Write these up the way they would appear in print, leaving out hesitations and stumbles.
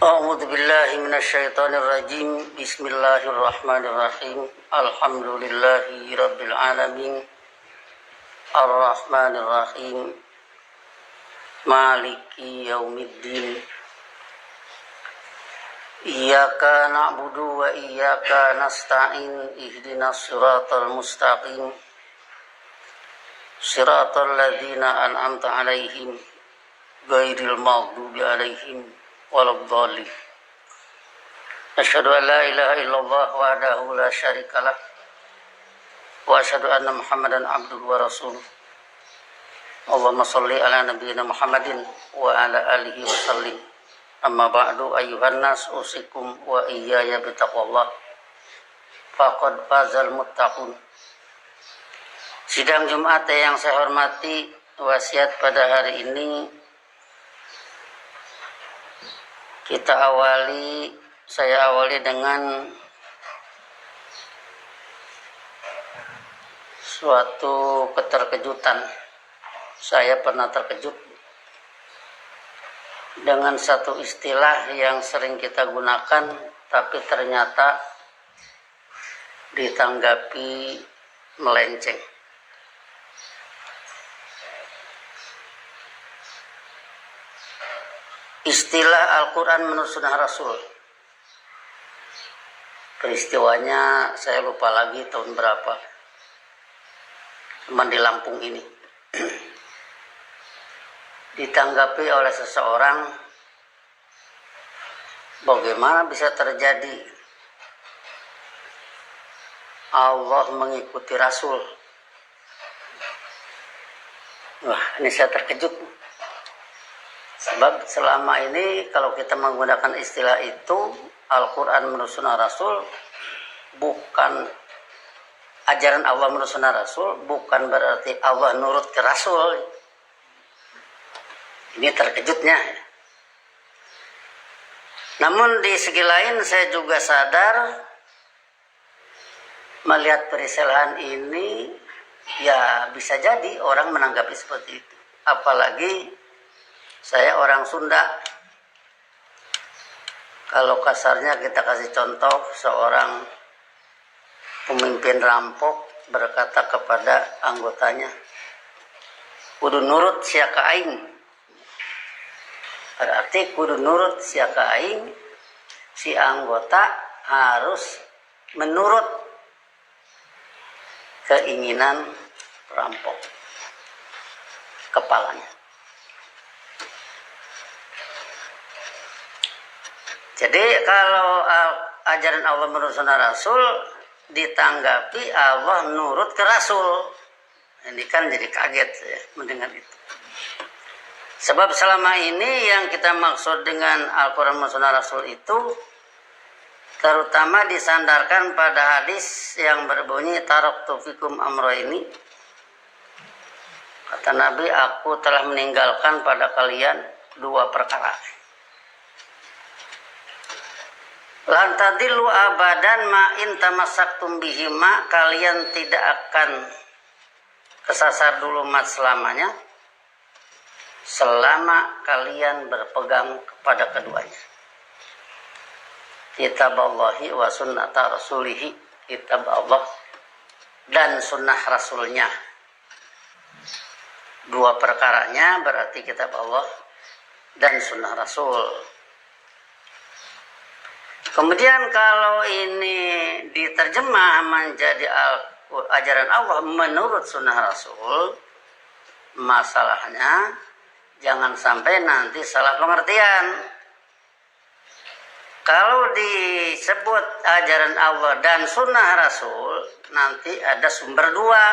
A'udzu billahi minasyaitonir rajim. Bismillahirrahmanirrahim. Alhamdulillahi rabbil alamin. Arrahmanir rahim. Maliki yaumiddin. Iyyaka na'budu wa iyyaka nasta'in. Ihdinas siratal mustaqim. Siratal ladzina an'amta 'alaihim ghairil maghdubi 'alaihim waladdallin. Asyhadu an la ilaha illallah wahdahu la syarikalah wa asyhadu anna Muhammadan abduhu wa rasuluh. Allahumma shalli ala nabiyyina Muhammadin wa ala alihi wa sallim. Amma ba'du, ayyuhan nas, usikum wa iyaya bitaqwallah. Faqad fazal muttaqun. Sidang Jumat yang saya hormati, wasiat pada hari ini saya awali dengan suatu keterkejutan. Saya pernah terkejut dengan satu istilah yang sering kita gunakan, tapi ternyata ditanggapi melenceng. Istilah Al-Quran menurut Sunnah Rasul. Peristiwanya saya lupa lagi tahun berapa. Cuman di Lampung ini. Ditanggapi oleh seseorang, bagaimana bisa terjadi Allah mengikuti Rasul? Wah, ini saya terkejut. Sebab selama ini kalau kita menggunakan istilah itu, Al-Quran menurut Sunnah Rasul, bukan ajaran Allah menurut Sunnah Rasul, bukan berarti Allah nurut ke Rasul. Ini terkejutnya. Namun di segi lain saya juga sadar, melihat perselisihan ini, ya bisa jadi orang menanggapi seperti itu. Apalagi saya orang Sunda. Kalau kasarnya kita kasih contoh, seorang pemimpin rampok berkata kepada anggotanya, kudu nurut sia ka aing. Berarti kudu nurut sia ka aing, si anggota harus menurut keinginan perampok kepalanya. Jadi kalau ajaran Allah menurut Sunnah Rasul, ditanggapi Allah nurut ke Rasul. Ini kan jadi kaget ya mendengar itu. Sebab selama ini yang kita maksud dengan Al-Quran menurut Sunnah Rasul itu terutama disandarkan pada hadis yang berbunyi taraktu fikum amroini. Kata Nabi, aku telah meninggalkan pada kalian dua perkara. Lantadilu abadan ma'in tamasaktum bihima, kalian tidak akan kesasar dulu mat selamanya selama kalian berpegang kepada keduanya. Kitab Allahi wa sunnata rasulihi, kitab Allah dan sunnah rasulnya. Dua perkaranya berarti kitab Allah dan sunnah rasul. Kemudian kalau ini diterjemah menjadi ajaran Allah menurut sunnah Rasul, masalahnya jangan sampai nanti salah pengertian. Kalau disebut ajaran Allah dan sunnah Rasul, nanti ada sumber dua.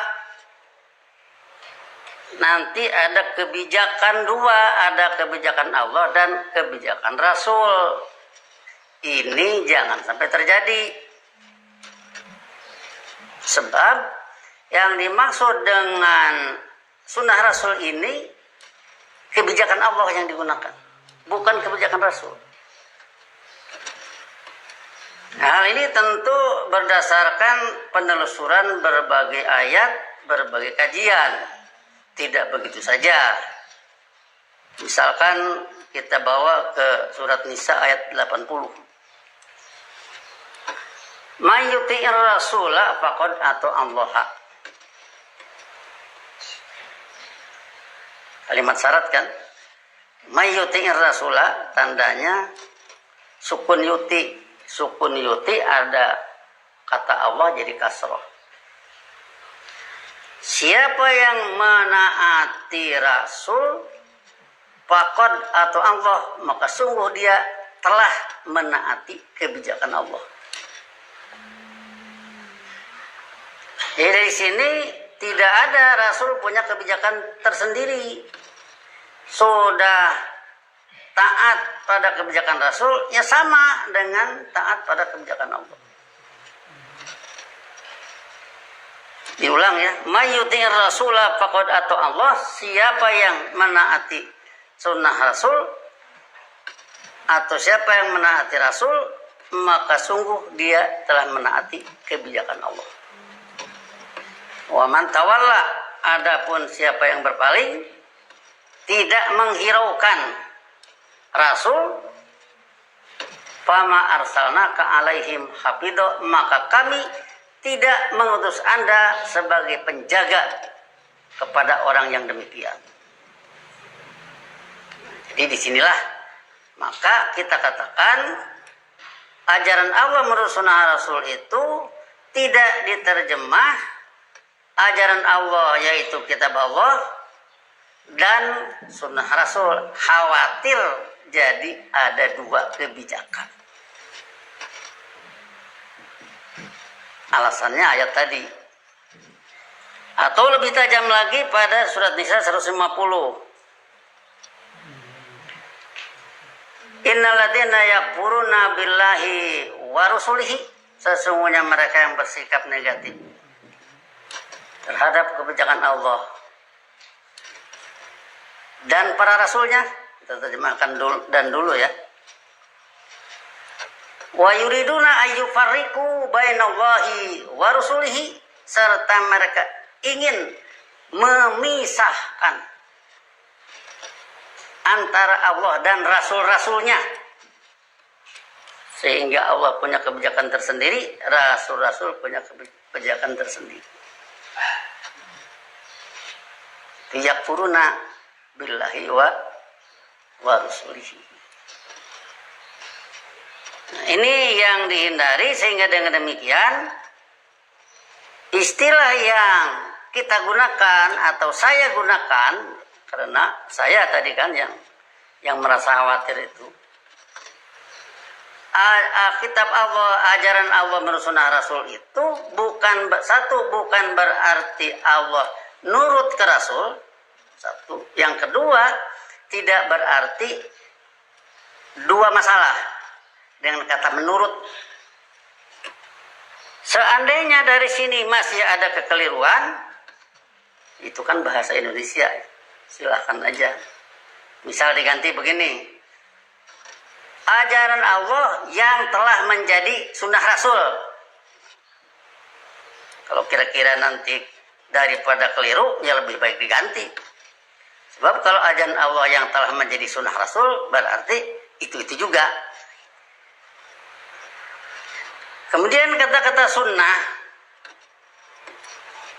Nanti ada kebijakan dua, ada kebijakan Allah dan kebijakan Rasul. Ini jangan sampai terjadi. Sebab yang dimaksud dengan sunnah Rasul ini kebijakan Allah yang digunakan, bukan kebijakan Rasul. Hal ini tentu berdasarkan penelusuran berbagai ayat, berbagai kajian. Tidak begitu saja. Misalkan kita bawa ke surat Nisa ayat 80. May yuti'ir rasula faqad ata Allah. Kalimat syarat kan? May yuti'ir rasula, tandanya sukun yuti. Sukun yuti ada kata Allah jadi kasroh. Siapa yang menaati Rasul, faqad atau Allah, maka sungguh dia telah menaati kebijakan Allah. Jadi dari sini tidak ada Rasul punya kebijakan tersendiri. Sudah taat pada kebijakan Rasul, ya sama dengan taat pada kebijakan Allah. Diulang ya, may yuti'ir rasula faqad ata Allah, siapa yang menaati sunnah Rasul atau siapa yang menaati Rasul, maka sungguh dia telah menaati kebijakan Allah. Wa man tawalla, adapun siapa yang berpaling, tidak menghiraukan Rasul, fama arsalnaka alaihim hafidho, maka kami tidak mengutus Anda sebagai penjaga kepada orang yang demikian. Jadi disinilah maka kita katakan ajaran Allah menurut sunnah Rasul itu tidak diterjemah ajaran Allah yaitu kitab Allah dan sunnah Rasul, khawatir jadi ada dua kebijakan. Alasannya ayat tadi. Atau lebih tajam lagi pada surat Nisa 150. Innalladzina yakfuruna billahi wa rusulihi, sesungguhnya mereka yang bersikap negatif terhadap kebijakan Allah dan para rasulnya, kita terjemahkan dulu ya. Wa yuriduna ayyufarriqu bainallahi wa rusulihi, serta mereka ingin memisahkan antara Allah dan rasul-rasulnya, sehingga Allah punya kebijakan tersendiri, rasul-rasul punya kebijakan tersendiri. Yakfuruna billahi wa rusulihi. Nah, ini yang dihindari, sehingga dengan demikian istilah yang kita gunakan atau saya gunakan, karena saya tadi kan yang merasa khawatir itu, kitab Allah, ajaran Allah menurut sunnah Rasul itu bukan berarti Allah nurut ke Rasul, satu. Yang kedua, tidak berarti dua masalah dengan kata menurut. Seandainya dari sini masih ada kekeliruan, itu kan bahasa Indonesia, silahkan aja. Misal diganti begini, ajaran Allah yang telah menjadi sunnah Rasul. Kalau kira-kira nanti daripada keliru, ya lebih baik diganti. Sebab kalau ajaran Allah yang telah menjadi sunnah Rasul, berarti itu juga. Kemudian kata-kata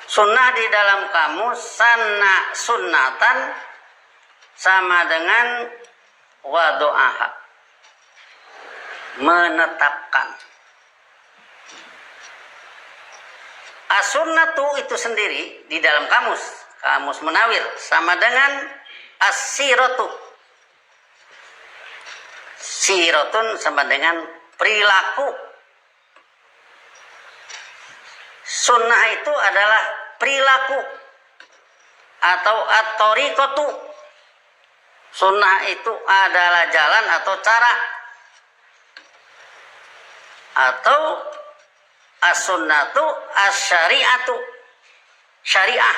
sunnah di dalam kamus sanna sunnatan sama dengan wado'aha, menetapkan. As-sunnatu itu sendiri di dalam kamus Munawir sama dengan as-siratu. Siratun sama dengan perilaku. Sunnah itu adalah perilaku atau at-thariqatu. Sunnah itu adalah jalan atau cara. Atau as-sunnatu as-syari'atu, syariah.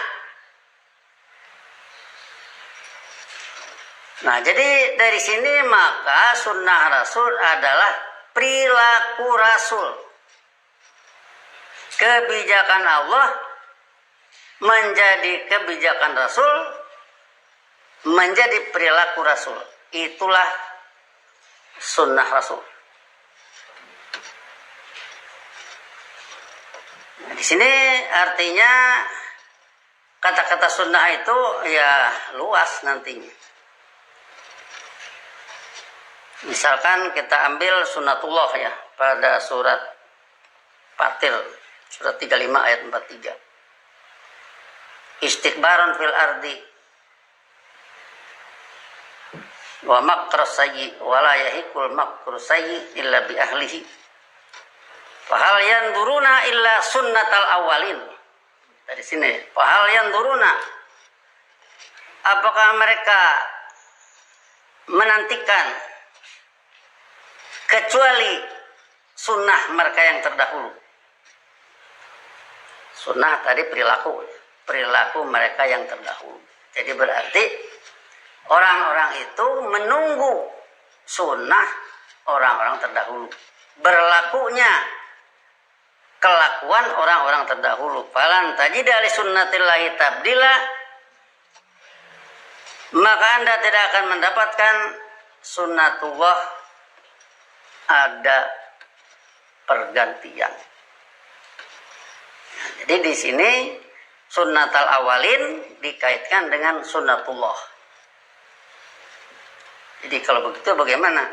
Nah, jadi dari sini maka sunnah Rasul adalah perilaku Rasul. Kebijakan Allah menjadi kebijakan Rasul, menjadi perilaku Rasul. itulah sunnah Rasul. Nah, di sini artinya kata-kata sunnah itu ya luas nantinya. Misalkan kita ambil sunnatullah ya pada surat Fatir surat 35 ayat 43. Istikbarun fil ardi wa makru sayyi wa la yahiqul makru sayyi illa bi ahlihi. Fahal yanzuruna illa sunnatal awwalin. Dari sini, fahal yanzuruna, apakah mereka menantikan kecuali sunnah mereka yang terdahulu. Sunnah tadi perilaku mereka yang terdahulu. Jadi berarti orang-orang itu menunggu sunnah orang-orang terdahulu. Berlakunya kelakuan orang-orang terdahulu. Falan tajida li sunnatillahi tabdila, maka Anda tidak akan mendapatkan sunnatullah ada pergantian. Jadi di sini sunnatal awalin dikaitkan dengan sunnatullah. Jadi kalau begitu bagaimana?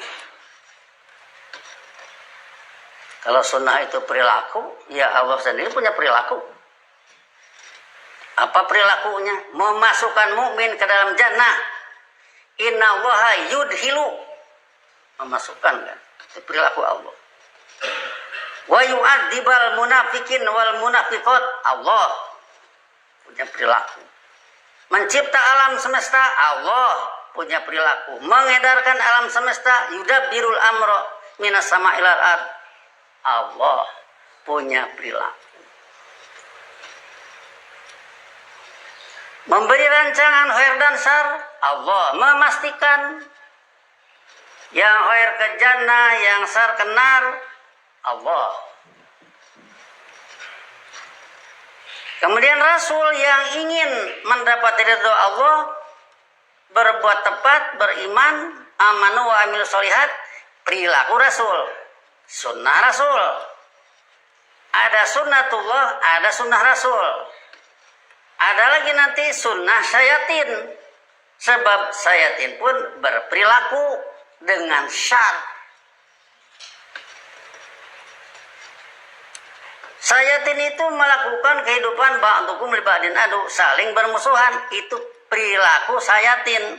Kalau sunnah itu perilaku, ya Allah sendiri punya perilaku. Apa perilakunya? Memasukkan mukmin ke dalam jannah. Innallaha yudhilu. Memasukkan kan? Itu perilaku Allah. Wa yu'adzibal munafikin wal munafiqat. Allah punya perilaku. Mencipta alam semesta, Allah punya perilaku. Mengedarkan alam semesta, yudabbirul amra minas sama'il ard. Allah punya perilaku. Memberi rancangan khair dan syar, Allah memastikan yang khair ke jannah, yang syar ke nar, Allah. Kemudian Rasul yang ingin mendapat ridho Allah, berbuat tepat, beriman, amanu wa amil sholihat, perilaku Rasul, sunnah Rasul. Ada sunnatullah, ada sunnah Rasul. Ada lagi nanti sunnah syayatin. Sebab syayatin pun berperilaku dengan syar. Syayatin itu melakukan kehidupan ba'dukum li ba'din adu, saling bermusuhan. Itu perilaku syayatin.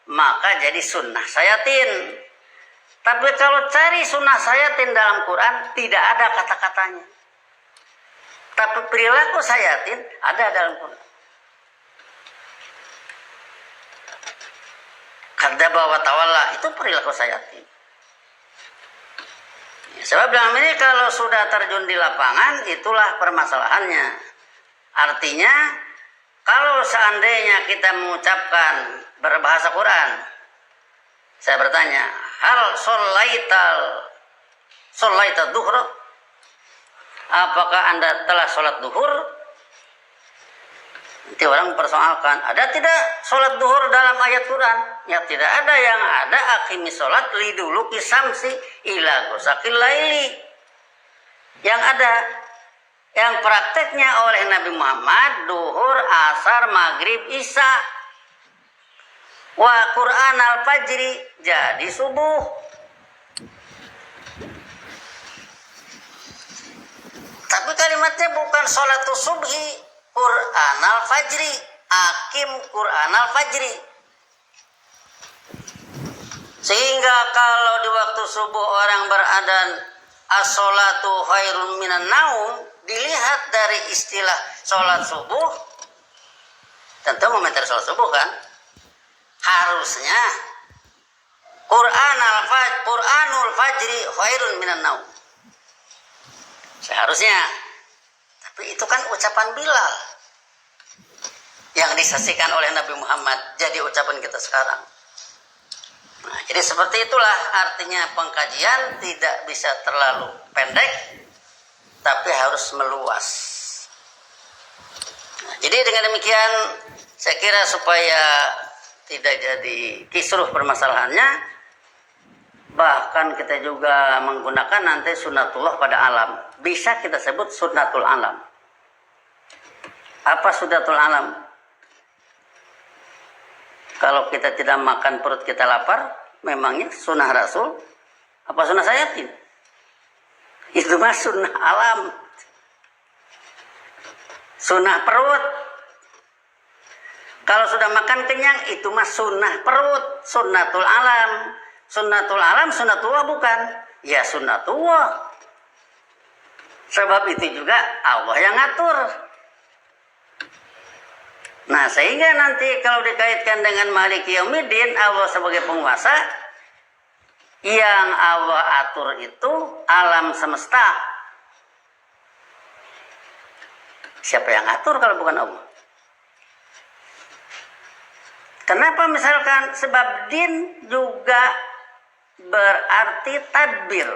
Maka jadi sunnah syayatin. Tapi kalau cari sunnah syayatin dalam Quran, tidak ada kata-katanya. Tapi perilaku syayatin ada dalam Quran. Kadzdzaba wa tawalla, itu perilaku syayatin. Sebab dalam ini kalau sudah terjun di lapangan, itulah permasalahannya. Artinya, kalau seandainya kita mengucapkan berbahasa Quran, saya bertanya, hal sholaita duhra? Apakah Anda telah sholat duhur? Nanti orang mempersoalkan, ada tidak sholat duhur dalam ayat Quran? Ya tidak ada, yang ada akhimi sholat liduluki samsi ila ghosaqil laili. Yang ada, yang prakteknya oleh Nabi Muhammad, duhur, asar, maghrib, isya. Wa Quran al-fajri, jadi subuh. Tapi kalimatnya bukan sholatus subhi, Quran al-fajri, akim Quran al-fajri. Sehingga kalau di waktu subuh orang beradan as-sholatu khairun minan naum, dilihat dari istilah sholat subuh, tentu komentar sholat subuh kan, harusnya Quranul fajri khairun minan naum. Seharusnya. Tapi itu kan ucapan Bilal yang disaksikan oleh Nabi Muhammad, jadi ucapan kita sekarang. Nah, jadi seperti itulah artinya pengkajian tidak bisa terlalu pendek, tapi harus meluas. Nah, jadi dengan demikian saya kira supaya tidak jadi kisruh permasalahannya. Bahkan kita juga menggunakan nanti sunnatullah pada alam. Bisa kita sebut sunnatul alam. Apa sunnatul alam? Kalau kita tidak makan perut kita lapar, memangnya sunnah Rasul apa sunnah sayatin? Itu mah sunnah alam, sunnah perut. Kalau sudah makan kenyang, itu mah sunnah perut, sunnatul alam. Sunnatul alam, sunnatullah bukan? Ya sunnatullah. Sebab itu juga Allah yang ngatur. Nah, sehingga nanti kalau dikaitkan dengan Maliki Yaumiddin, Allah sebagai penguasa, yang Allah atur itu alam semesta. Siapa yang atur kalau bukan Allah? Kenapa misalkan? Sebab din juga berarti tadbir.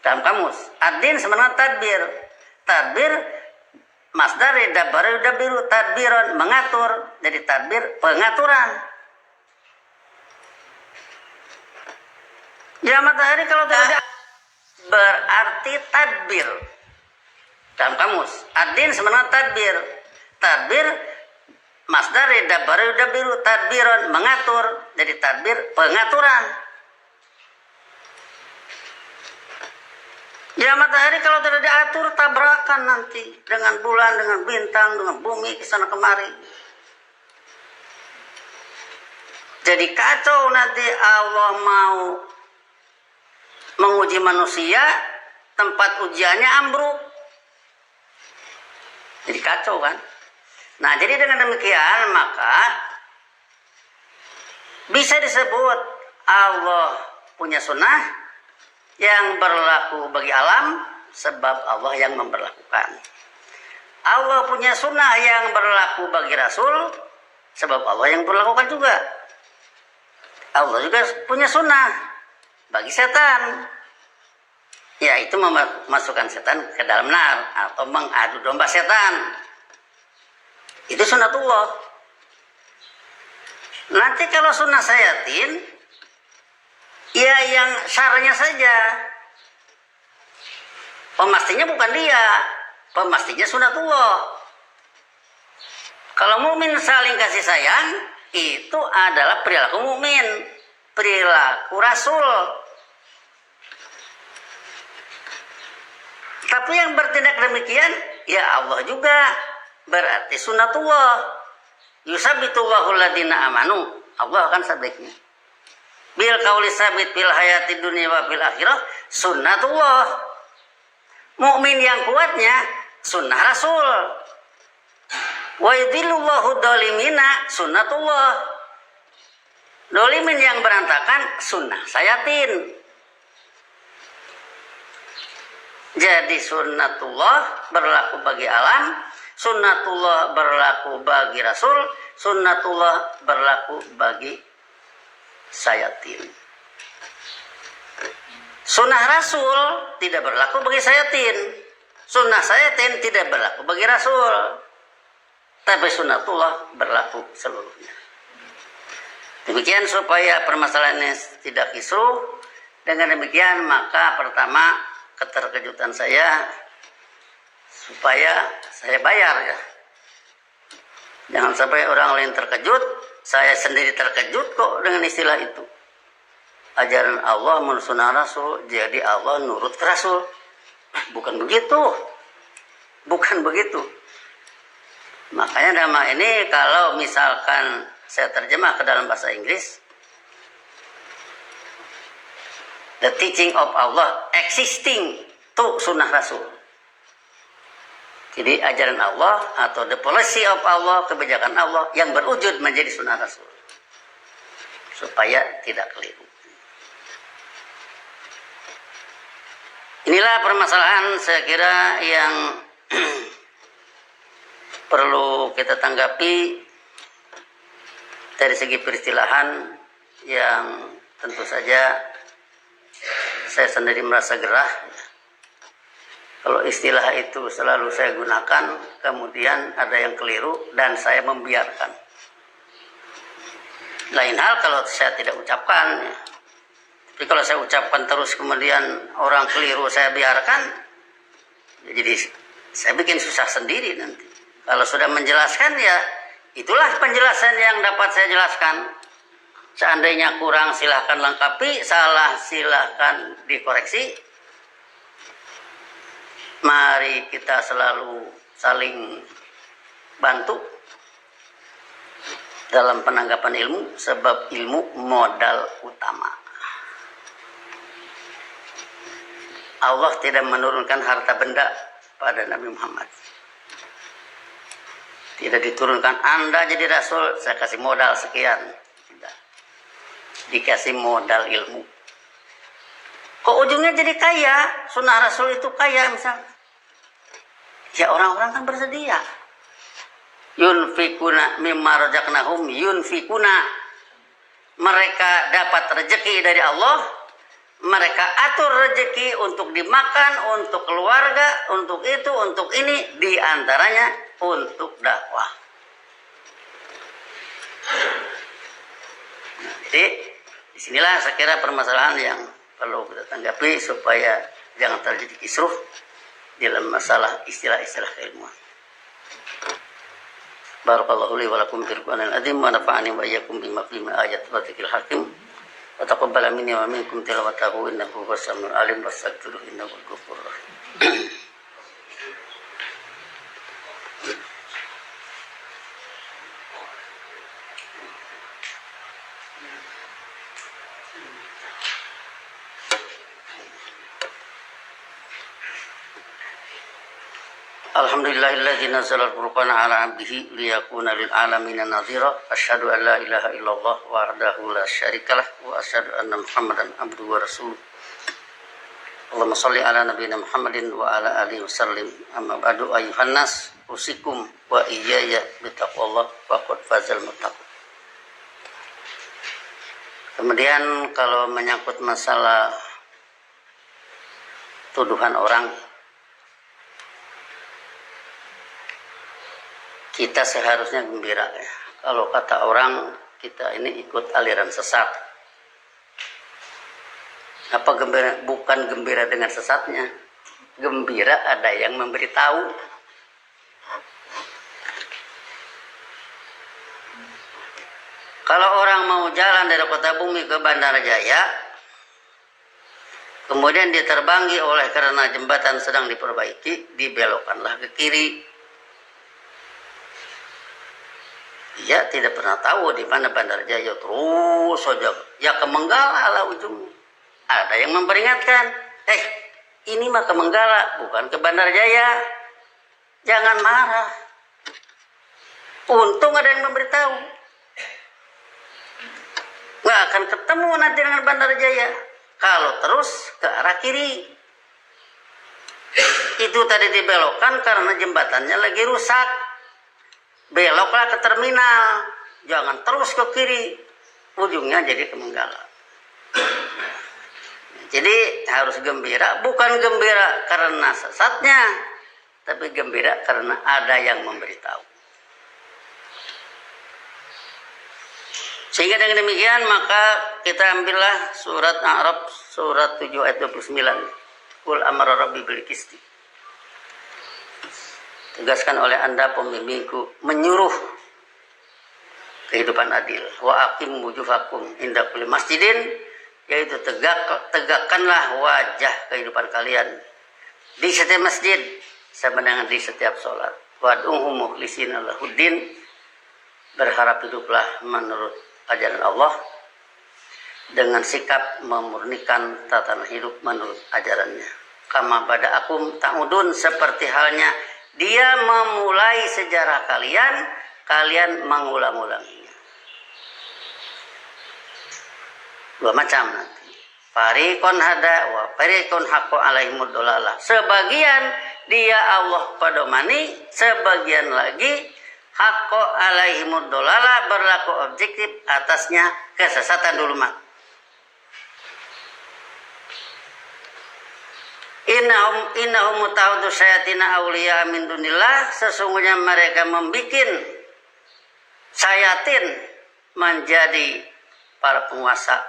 Dalam kamus, ad-din sebenarnya tadbir. Tadbir masdar dabbara yudabbiru, tadbiron mengatur. Jadi tadbir pengaturan. Ya matahari kalau tidak berarti tadbir. Dalam kamus, ad-din sebenarnya tadbir. Tadbir masdar dabbara yudabbiru, tadbiron mengatur. Jadi tadbir pengaturan. Ya matahari kalau tidak diatur tabrakan nanti dengan bulan, dengan bintang, dengan bumi kesana kemari. Jadi kacau nanti Allah mau menguji manusia, tempat ujiannya ambruk. Jadi kacau kan? Nah jadi dengan demikian maka bisa disebut Allah punya sunnah yang berlaku bagi alam sebab Allah yang memberlakukan. Allah punya sunnah yang berlaku bagi Rasul sebab Allah yang berlakukan juga. Allah juga punya sunnah bagi setan, yaitu memasukkan setan ke dalam nar atau mengadu domba setan. Itu sunnatullah. Nanti kalau sunnah sayatin, ya yang syaranya saja. Pemastinya bukan dia, pemastinya sunnatullah. Kalau mukmin saling kasih sayang, itu adalah perilaku mukmin, perilaku Rasul. Tapi yang bertindak demikian, ya Allah juga berarti sunnatullah. Yusabbitullahu alladziina amanu. Allah akan sabitnya. Bil qauli sabit fil hayati dunya wa fil akhirah sunnatullah. Mukmin yang kuatnya sunnah Rasul. Wa yudhillullahu dolimina sunnatullah. Dolimin yang berantakan sunnah sayatin. Jadi sunnatullah berlaku bagi alam, sunnatullah berlaku bagi Rasul, sunnatullah berlaku bagi sayatin. Sunnah Rasul tidak berlaku bagi sayatin. Sunnah sayatin tidak berlaku bagi Rasul. Tapi sunnatullah berlaku seluruhnya. Demikian supaya permasalahannya tidak kisruh. Dengan demikian maka pertama keterkejutan saya supaya saya bayar ya. Jangan sampai orang lain terkejut, saya sendiri terkejut kok dengan istilah itu. Ajaran Allah menurut sunnah Rasul, jadi Allah nurut ke Rasul. Bukan begitu. Bukan begitu. Makanya nama ini kalau misalkan saya terjemah ke dalam bahasa Inggris, the teaching of Allah existing to sunnah Rasul. Jadi ajaran Allah atau the policy of Allah, kebijakan Allah yang berwujud menjadi sunnah Rasul. Supaya tidak keliru. Inilah permasalahan saya kira yang perlu kita tanggapi dari segi peristilahan yang tentu saja saya sendiri merasa gerah. Kalau istilah itu selalu saya gunakan, kemudian ada yang keliru dan saya membiarkan. Lain hal kalau saya tidak ucapkan, ya. Tapi kalau saya ucapkan terus kemudian orang keliru saya biarkan, ya jadi saya bikin susah sendiri nanti. Kalau sudah menjelaskan ya itulah penjelasan yang dapat saya jelaskan. Seandainya kurang silahkan lengkapi, salah silahkan dikoreksi. Mari kita selalu saling bantu dalam penanggapan ilmu, sebab ilmu modal utama. Allah tidak menurunkan harta benda pada Nabi Muhammad. Tidak diturunkan, Anda jadi rasul, saya kasih modal sekian. Tidak. Dikasih modal ilmu. Kok ujungnya jadi kaya? Sunnah rasul itu kaya misalnya. Ya orang-orang kan bersedia. Yunfikuna mimma razaqnahum yunfikuna. Mereka dapat rezeki dari Allah. Mereka atur rezeki untuk dimakan, untuk keluarga, untuk itu, untuk ini, di antaranya untuk dakwah. Nah, jadi disinilah saya kira permasalahan yang perlu kita tanggapi supaya jangan terjadi kisruh dalam masalah istilah-istilah keilmuan. Barakallahu li wa lakum fil Qur'anil azim wa nafa'ani wa iyyakum bima fihi min ayatin wa dzikril hakim. Wa taqabbala minni wa minkum tilawatahu innahu huwas samiul alim wastaghfiruhu innahu huwal ghafurur rahim. Alhamdulillahilladzi nazzala al-furqana 'ala 'abdihi liyakuna lil 'alamin nadhira. Asyhadu an la ilaha illallah wahdahu la syarikalah wa asyhadu anna Muhammadan abduhu wa rasuluh. Allahumma shalli ala nabiyyina Muhammadin wa ala alihi wasallim. Amma ba'du ayyuhan nas usikum wa iyaya bittaqwallah faqad fazal muttaqin. Kemudian kalau menyangkut masalah tuduhan orang, kita seharusnya gembira ya. Kalau kata orang kita ini ikut aliran sesat. Apa gembira? Bukan gembira dengan sesatnya. Gembira ada yang memberitahu. Kalau orang mau jalan dari Kota Bumi ke Bandara Jaya, kemudian diterbangi oleh karena jembatan sedang diperbaiki, dibelokkanlah ke kiri. Dia tidak pernah tahu di mana Bandar Jaya, terus saja ya ke Menggala lah ujungnya. Ada yang memperingatkan, ini mah ke Menggala bukan ke Bandar Jaya, jangan marah. Untung ada yang memberitahu, nggak akan ketemu nanti dengan Bandar Jaya kalau terus ke arah kiri. Itu tadi dibelokkan karena jembatannya lagi rusak. Beloklah ke terminal, jangan terus ke kiri, ujungnya jadi ke Menggala. Jadi harus gembira, bukan gembira karena sesatnya, tapi gembira karena ada yang memberitahu. Sehingga dengan demikian maka kita ambillah surat A'raf surat 7 ayat 29. Qul amara rabbi bil qisti. Tegaskan oleh Anda pembimbingku menyuruh kehidupan adil. Wa aqim wujuhakum inda kulli masjidin, yaitu tegakkanlah wajah kehidupan kalian di setiap masjid sama dengan di setiap sholat. Wad'uhu mukhlishina lahuddin, berharap hiduplah menurut ajaran Allah dengan sikap memurnikan tatanan hidup menurut ajarannya. Kama bada'akum ta'udun, seperti halnya dia memulai sejarah kalian, kalian mengulang-ulanginya. Dua macam nanti. Fariqon hada wa fariqon haqqo alaihimud dolalah. Sebagian dia Allah pedomani, sebagian lagi haqqo alaihimud dolalah, berlaku objektif atasnya kesesatan dulu mak. Innahum mutawadu syayatina awliya min dunillah, sesungguhnya mereka membikin syayatin, menjadi para penguasa,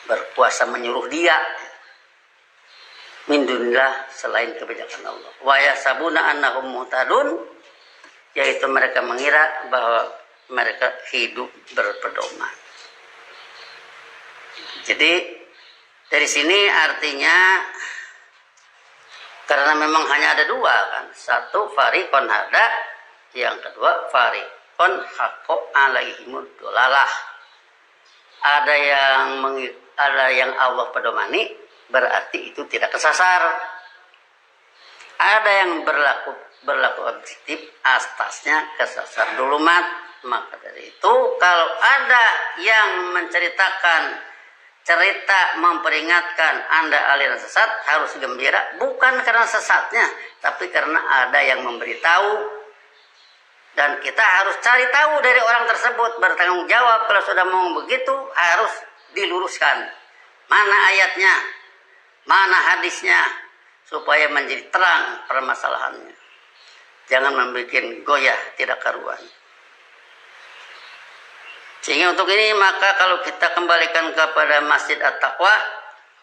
berkuasa menyuruh dia min dunillah, selain kebijakan Allah. Wa yasabuna annahum muhtadun, yaitu mereka mengira bahwa mereka hidup berpedoman. Jadi dari sini artinya, karena memang hanya ada dua kan, satu fariqon hada, yang kedua fariqon haqqo alaihimud dolalah. Ada yang Allah pedomani, berarti itu tidak kesasar. Ada yang berlaku objektif, atasnya kesasar dulumat. Maka dari itu kalau ada yang menceritakan cerita memperingatkan Anda aliran sesat, harus gembira, bukan karena sesatnya, tapi karena ada yang memberitahu. Dan kita harus cari tahu dari orang tersebut, bertanggung jawab. Kalau sudah mau begitu, harus diluruskan. Mana ayatnya, mana hadisnya, supaya menjadi terang permasalahannya. Jangan membuat goyah tidak karuan. Sehingga untuk ini, maka kalau kita kembalikan kepada Masjid At-Taqwa,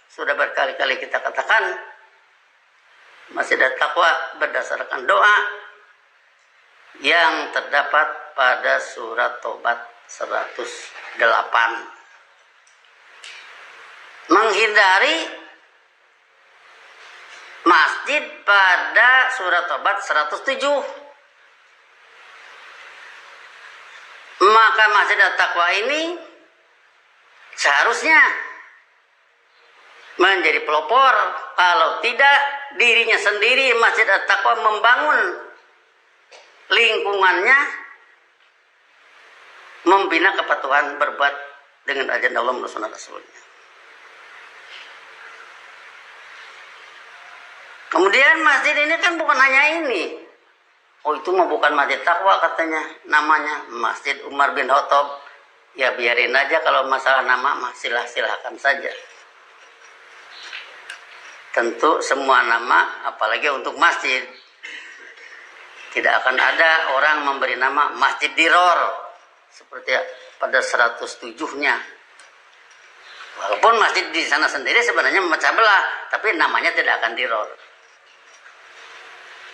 sudah berkali-kali kita katakan, Masjid At-Taqwa berdasarkan doa yang terdapat pada surat Tobat 108. Menghindari masjid pada surat Tobat 107. Maka Masjid At-Taqwa ini seharusnya menjadi pelopor. Kalau tidak, dirinya sendiri Masjid At-Taqwa membangun lingkungannya, membina kepatuhan berbuat dengan ajaran Allah menurut sunnah Rasulnya. Kemudian masjid ini kan bukan hanya ini. Oh, itu mah bukan Masjid Taqwa katanya, namanya Masjid Umar bin Khattab. Ya biarin aja, kalau masalah nama mah silahkan saja. Tentu semua nama, apalagi untuk masjid, tidak akan ada orang memberi nama Masjid Diror seperti pada 107-nya. Walaupun masjid di sana sendiri sebenarnya memecah belah, tapi namanya tidak akan Diror.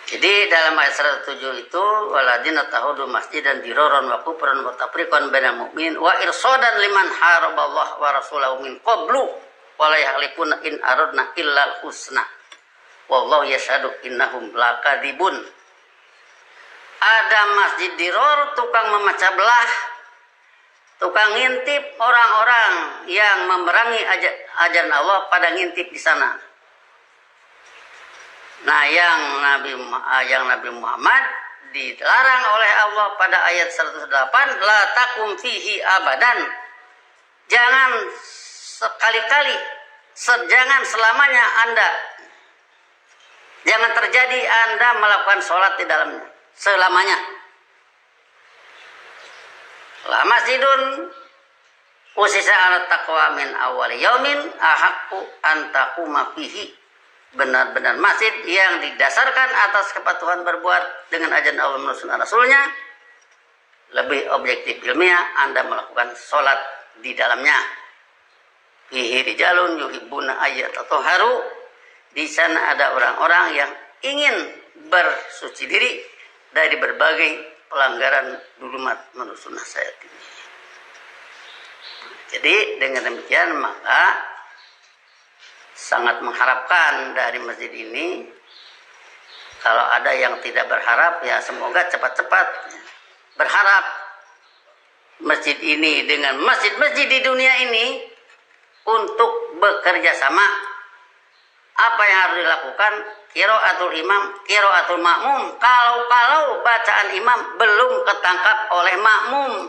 Jadi dalam ayat 107 itu, waladina tahudu masjidan diroron wa kufran wa tafriqan bainal mu'min wa irsadan liman haraballah wa rasulahu min qablu wa la yahlifuna in aradna illal husna wallahu yashhadu innahum lakadzibun. Ada masjid diror, tukang memecah belah, tukang ngintip orang-orang yang memerangi ajaran Allah pada ngintip di sana. Nah, yang Nabi Muhammad dilarang oleh Allah pada ayat 108, la takum fihi abadan. Jangan sekali-kali, jangan selamanya Anda, jangan terjadi Anda melakukan sholat di dalamnya selamanya. La masjidun usisa ala taqwa min awwali yaumin ahaqqu an taquma fihi. Benar-benar masjid yang didasarkan atas kepatuhan berbuat dengan ajaran Allah menurut sunnah Rasulnya, lebih objektif ilmiah Anda melakukan sholat di dalamnya. Fihi rijalun yuhibbuna ayat atau haru. Di sana ada orang-orang yang ingin bersuci diri dari berbagai pelanggaran dulumat menurut sunnah saya ini. Jadi dengan demikian maka sangat mengharapkan dari masjid ini, kalau ada yang tidak berharap, ya semoga cepat-cepat berharap masjid ini dengan masjid-masjid di dunia ini untuk bekerja sama. Apa yang harus dilakukan? Qiraatul imam, qiraatul makmum. Kalau bacaan imam belum ketangkap oleh makmum.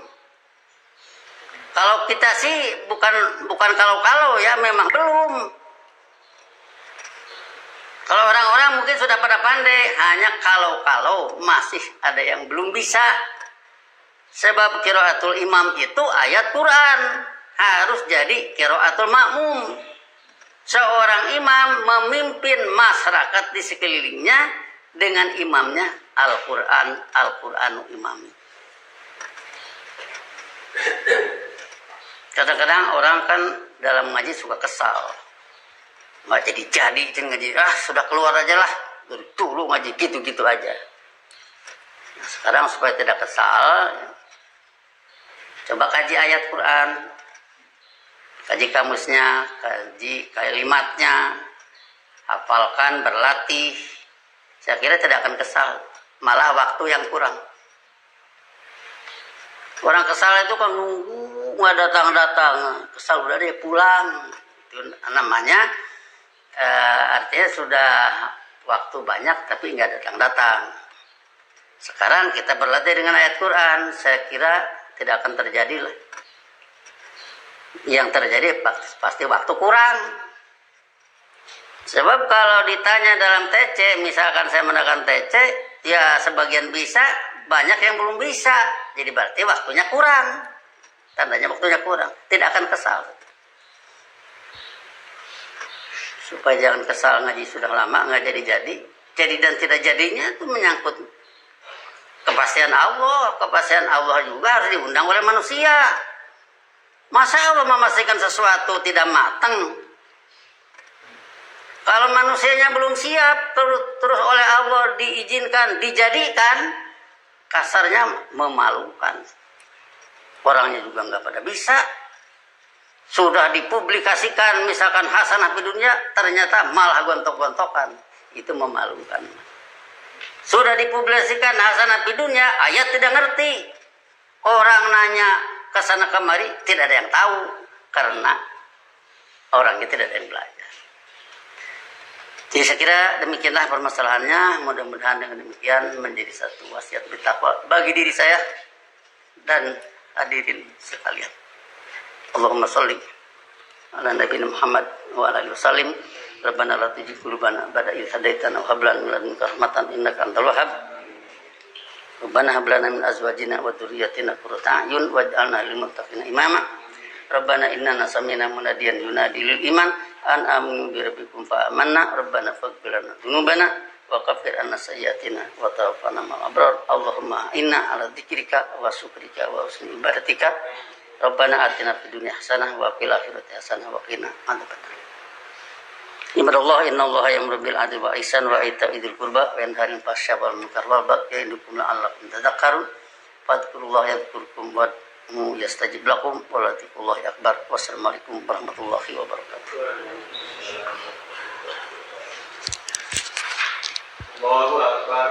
Kalau kita sih bukan kalau ya, memang belum. Kalau orang-orang mungkin sudah pada pandai, hanya kalau masih ada yang belum bisa. Sebab qiraatul imam itu ayat Quran, harus jadi qiraatul makmum. Seorang imam memimpin masyarakat di sekelilingnya dengan imamnya Al-Qur'anu imami. Kadang-kadang orang kan dalam ngaji suka kesal, nggak jadi itu ngaji, sudah keluar aja lah dari dulu ngaji gitu-gitu aja. Nah, sekarang supaya tidak kesal, coba kaji ayat Quran, kaji kamusnya, kaji kalimatnya, hafalkan, berlatih. Saya kira tidak akan kesal, malah waktu yang kurang. Orang kesal itu kan nunggu nggak datang-datang, kesal udah deh pulang. Itu namanya artinya sudah waktu banyak tapi nggak datang-datang. Sekarang kita berlatih dengan ayat Quran, saya kira tidak akan terjadi lah. Yang terjadi pasti waktu kurang. Sebab kalau ditanya dalam TC, misalkan saya menekan TC, ya sebagian bisa, banyak yang belum bisa. Jadi berarti waktunya kurang. Tandanya waktunya kurang. Tidak akan kesal. Supaya jangan kesal ngaji sudah lama, nggak jadi-jadi. Jadi dan tidak jadinya itu menyangkut kepastian Allah. Kepastian Allah juga harus diundang oleh manusia. Masa Allah memastikan sesuatu tidak matang? Kalau manusianya belum siap, terus oleh Allah diizinkan, dijadikan, kasarnya memalukan. Orangnya juga nggak pada bisa. Sudah dipublikasikan, misalkan hasanah di dunia, ternyata malah gontok-gontokan. Itu memalukan. Sudah dipublikasikan hasanah di dunia, ayat tidak ngerti. Orang nanya ke sana kemari, tidak ada yang tahu. Karena orangnya tidak ada yang belajar. Jadi saya kira demikianlah permasalahannya. Mudah-mudahan dengan demikian menjadi satu wasiat bertakwa bagi diri saya dan hadirin sekalian. Allahumma sholli ala Nabi Muhammad wa ala alihi wasallim. Rabbana la tuzigh qulubana ba'da idh hadaitana wa hab lana min ladunka rahmatan innaka antal wahhab. Rabbana hab lana min azwajina wa dhurriyyatina qurrata a'yun waj'alna lil muttaqina imama. Rabbana innana sami'na munadiyan yunadi lil iman an aminu bi rabbikum fa amanna. Rabbana faghfir lana dzunubana wa kaffir anna sayyi'atina wa tawaffana ma'al abrar. Allahumma inna ala dzikrika wa syukrika wa husni ibadatika. Rabbana atina fid dunya hasanah wa fil akhirati hasanah wa qina adzabannar. Ibadallah innallaha ya'muru bil 'adli wa ihsan wa ita'i dzil qurba wa yanha 'anil fahsya'i wal munkar wal baghi ya'idukum la'allakum tadhakkarun. Fadhkurullaha yadhkurkum wa yastajib lakum wa la dzikrullahi akbar. Wassalamualaikum warahmatullahi wabarakatuh. Allahu akbar.